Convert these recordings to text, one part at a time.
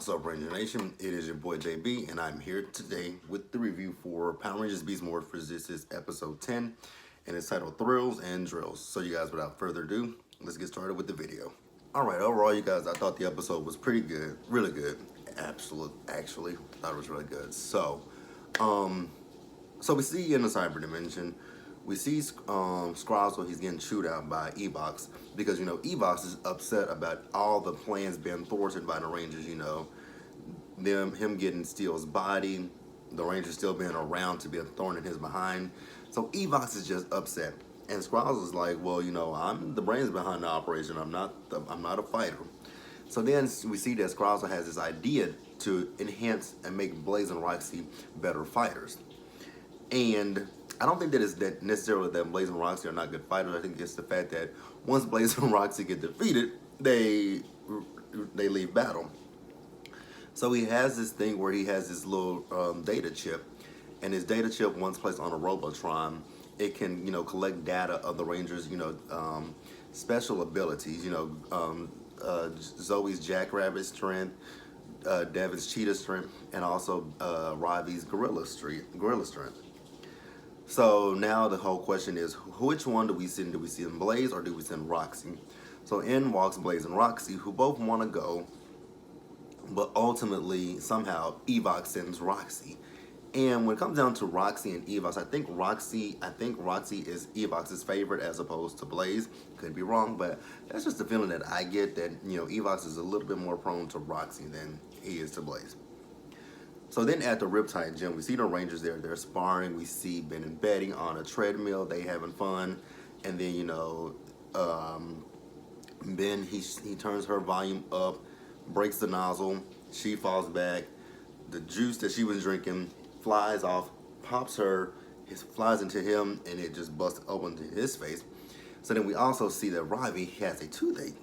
What's up, Ranger Nation? It is your boy JB, and I'm here today with the review for Power Rangers Beast Morphers. This is episode 10, and it's titled Thrills and Drills. So, you guys, without further ado, let's get started with the video. Alright, overall, you guys, I thought the episode was pretty good. Really good. Actually, thought it was really good. So we see in the cyber dimension, we see Scrozzle, he's getting chewed out by Evox because, Evox is upset about all the plans being thwarted by the Rangers, him getting Steel's body, the Rangers still being around to be a thorn in his behind. So Evox is just upset. And Scrozzle is like, well, I'm the brains behind the operation. I'm not a fighter. So then we see that Scrozzle has this idea to enhance and make Blaze and Roxy better fighters. And I don't think that it's that necessarily that Blaze and Roxy are not good fighters. I think it's the fact that once Blaze and Roxy get defeated, they leave battle. So he has this thing where he has this little data chip, and his data chip, once placed on a Robotron, it can collect data of the Rangers special abilities. Zoe's Jackrabbit strength, Devin's Cheetah strength, and also Ravi's Gorilla strength. So now the whole question is, which one do we send? Do we send Blaze or do we send Roxy? So in walks Blaze and Roxy, who both want to go, but ultimately somehow Evox sends Roxy. And when it comes down to Roxy and Evox, I think Roxy is Evox's favorite as opposed to Blaze. Could be wrong, but that's just the feeling that I get, that Evox is a little bit more prone to Roxy than he is to Blaze. So then at the Riptide Gym, we see the Rangers there. They're sparring. We see Ben and Betty on a treadmill. They having fun. And then, Ben, he turns her volume up, breaks the nozzle. She falls back. The juice that she was drinking flies off, pops her, it flies into him, and it just busts open to his face. So then we also see that Ravi has a toothache.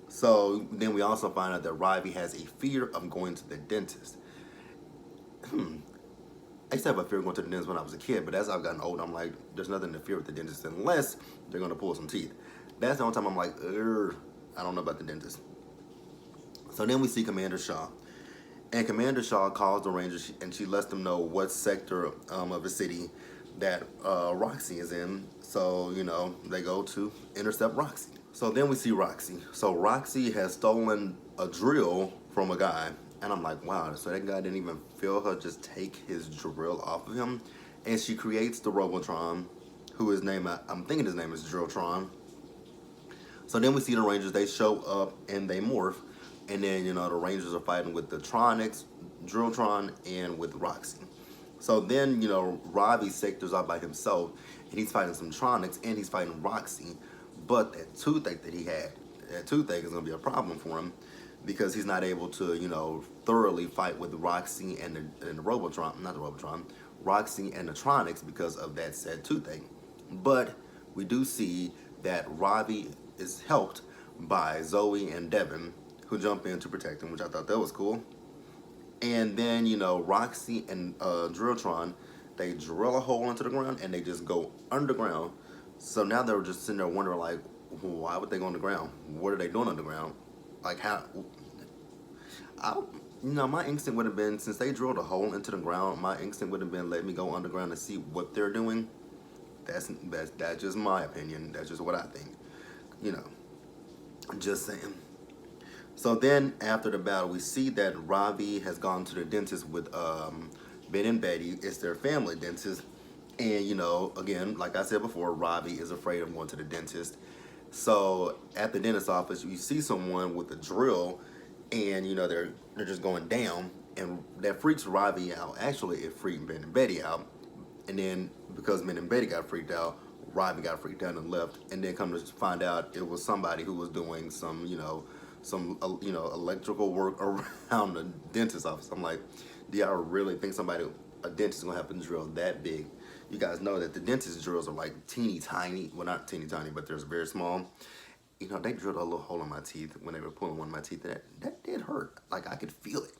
So then we also find out that Ravi has a fear of going to the dentist. I used to have a fear of going to the dentist when I was a kid, but as I've gotten older, I'm like, there's nothing to fear with the dentist unless they're going to pull some teeth. That's the only time I'm like, I don't know about the dentist. So then we see Commander Shaw. And Commander Shaw calls the Rangers, and she lets them know what sector of the city that Roxy is in. So, they go to intercept Roxy. So then we see Roxy. So Roxy has stolen a drill from a guy. And I'm like, wow, so that guy didn't even feel her just take his drill off of him. And she creates the Robotron, I'm thinking his name is Drilltron. So then we see the Rangers, they show up and they morph. And then, the Rangers are fighting with the Tronics, Drilltron, and with Roxy. So then, Ravi sectors out by himself, and he's fighting some Tronics, and he's fighting Roxy. But that toothache that he had, that toothache is going to be a problem for him, because he's not able to, thoroughly fight with Roxy and the Robotron, not the Robotron, Roxy and the Tronics because of that said toothache. But we do see that Ravi is helped by Zoe and Devin, who jump in to protect him, which I thought that was cool. And then, Roxy and Drilltron, they drill a hole into the ground and they just go underground. So now they're just sitting there wondering, like, why would they go underground? What are they doing underground? Like, how? My instinct would have been, since they drilled a hole into the ground, my instinct would have been, let me go underground and see what they're doing. That's just my opinion. That's just what I think. Just saying. So then, after the battle, we see that Ravi has gone to the dentist with Ben and Betty. It's their family dentist. And, again, like I said before, Ravi is afraid of going to the dentist. So at the dentist's office, you see someone with a drill, and they're just going down, and that freaks Ravi out. Actually, it freaked Ben and Betty out, and then because Ben and Betty got freaked out, Ravi got freaked out and left. And then come to find out, it was somebody who was doing some electrical work around the dentist's office. I'm like, do y'all really think a dentist is gonna have a drill that big? You guys know that the dentist drills are like teeny tiny. Well, not teeny tiny, but they're very small. They drilled a little hole in my teeth when they were pulling one of my teeth. That did hurt. Like, I could feel it.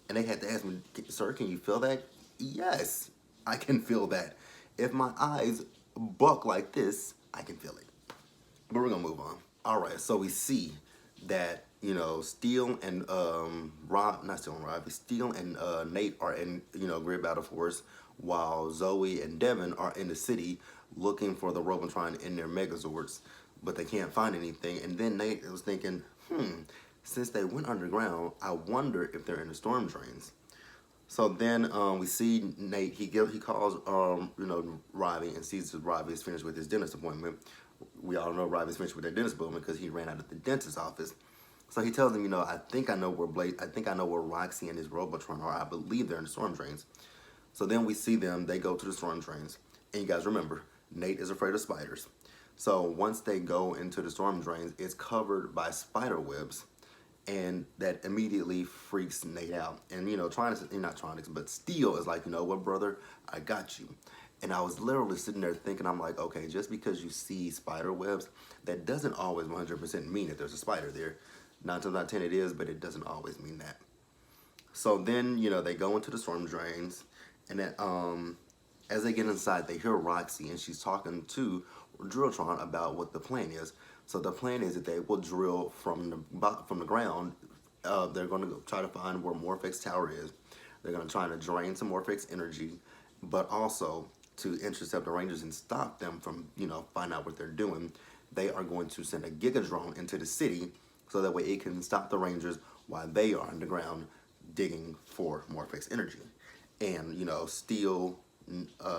And they had to ask me, sir, can you feel that? Yes, I can feel that. If my eyes buck like this, I can feel it. But we're gonna move on. All right, so we see that Steel and not Steel and Ravi, Steel and Nate are in Great Battle Force, while Zoe and Devin are in the city looking for the Robotron in their Megazords, but they can't find anything. And then Nate was thinking, since they went underground, I wonder if they're in the storm drains. So then we see Nate. He calls Ravi and sees that Ravi is finished with his dentist appointment. We all know Ravi's finished with their dentist appointment because he ran out of the dentist's office. So he tells him, I think I know where Roxy and his Robotron are. I believe they're in the storm drains. So then we see them. They go to the storm drains, and you guys remember, Nate is afraid of spiders. So once they go into the storm drains, it's covered by spider webs, and that immediately freaks Nate out. And but Steel is like, you know what, brother, I got you. And I was literally sitting there thinking, I'm like, okay, just because you see spider webs, that doesn't always 100% mean that there's a spider there. 9 times out of 10 it is, but it doesn't always mean that. So then, they go into the storm drains, and then as they get inside, they hear Roxy, and she's talking to Drilltron about what the plan is. So the plan is that they will drill from the ground. They're going to try to find where Morphix Tower is. They're going to try to drain some Morphix energy, but also to intercept the Rangers and stop them from, find out what they're doing. They are going to send a Giga Drone into the city so that way it can stop the Rangers while they are underground digging for Morphix energy. And, Steel,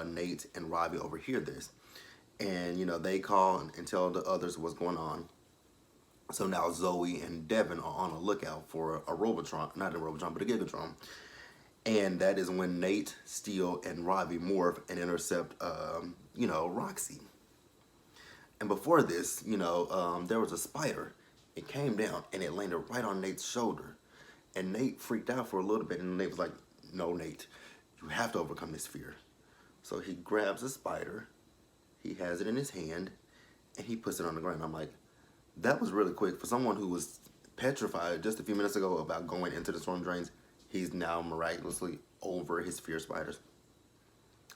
Nate, and Ravi overhear this. And, they call and tell the others what's going on. So now Zoe and Devin are on a lookout for a Robotron, not a Robotron, but a Gigatron. And that is when Nate, Steel, and Ravi morph and intercept, Roxy. And before this, there was a spider. It came down and it landed right on Nate's shoulder. And Nate freaked out for a little bit, and Nate was like, no, Nate, you have to overcome this fear. So he grabs a spider, he has it in his hand, and he puts it on the ground. I'm like, that was really quick. For someone who was petrified just a few minutes ago about going into the storm drains, he's now miraculously over his fear of spiders.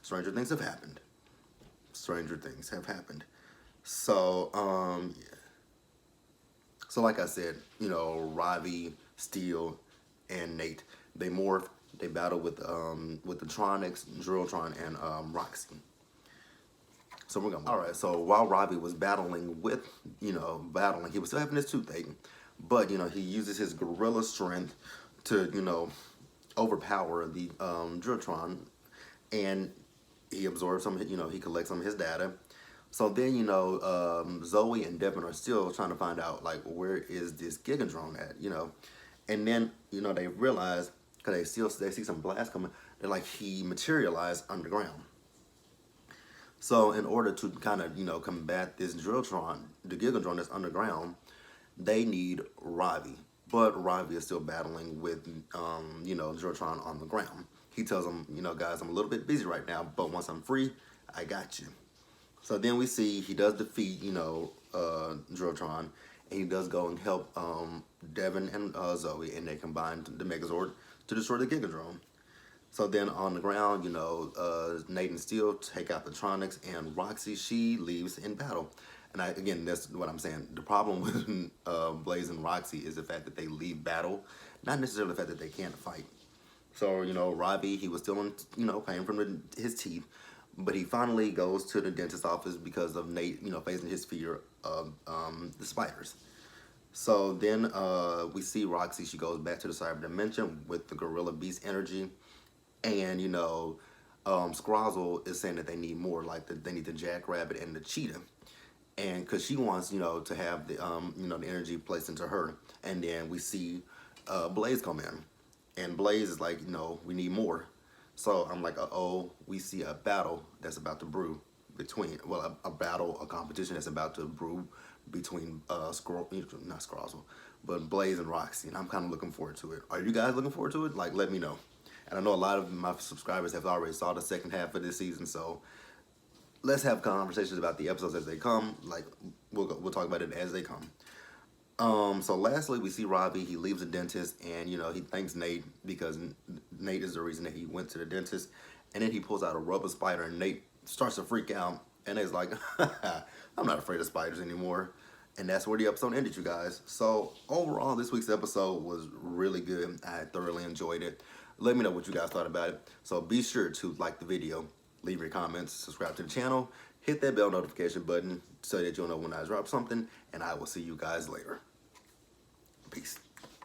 Stranger things have happened. Stranger things have happened. So, yeah. So like I said, Ravi, Steel, and Nate, they morph, they battle with the Tronics, Drilltron, and Roxy. So we're gonna. All right. So while Ravi was battling with, he was still having his toothache, but he uses his gorilla strength to overpower the Drilltron, and he absorbs some. He collects some of his data. So then Zoe and Devin are still trying to find out like where is this Gigadrone at, and then they realize because they see some blast coming. They're like he materialized underground. So in order to kind of combat this Drilltron, the Gigadrone that's underground, they need Ravi. But Ravi is still battling with Drilltron on the ground. He tells them, guys, I'm a little bit busy right now, but once I'm free, I got you. So then we see he does defeat Drilltron, and he does go and help Devin and Zoe, and they combine the Megazord to destroy the Gigadrone. So then on the ground, Nate and Steel take out the Tronics, and Roxy, she leaves in battle. And again, that's what I'm saying. The problem with Blaze and Roxy is the fact that they leave battle, not necessarily the fact that they can't fight. So, Ravi, he was still in, pain from his teeth, but he finally goes to the dentist's office because of Nate, facing his fear of the spiders. So then we see Roxy, she goes back to the cyber dimension with the Gorilla Beast energy. And, Scrozzle is saying that they need more, like they need the Jackrabbit and the Cheetah. And because she wants, to have the, the energy placed into her. And then we see Blaze come in. And Blaze is like, we need more. So I'm like, uh-oh, we see a battle that's about to brew between, a competition that's about to brew between, not Scrozzle, but Blaze and Roxy. And I'm kind of looking forward to it. Are you guys looking forward to it? Like, let me know. And I know a lot of my subscribers have already saw the second half of this season, so let's have conversations about the episodes as they come. Like, we'll talk about it as they come. So lastly, we see Ravi. He leaves the dentist, and he thanks Nate because Nate is the reason that he went to the dentist. And then he pulls out a rubber spider, and Nate starts to freak out. And Nate's like, I'm not afraid of spiders anymore. And that's where the episode ended, you guys. So overall, this week's episode was really good. I thoroughly enjoyed it. Let me know what you guys thought about it. So be sure to like the video, leave your comments, subscribe to the channel, hit that bell notification button so that you'll know when I drop something, and I will see you guys later. Peace.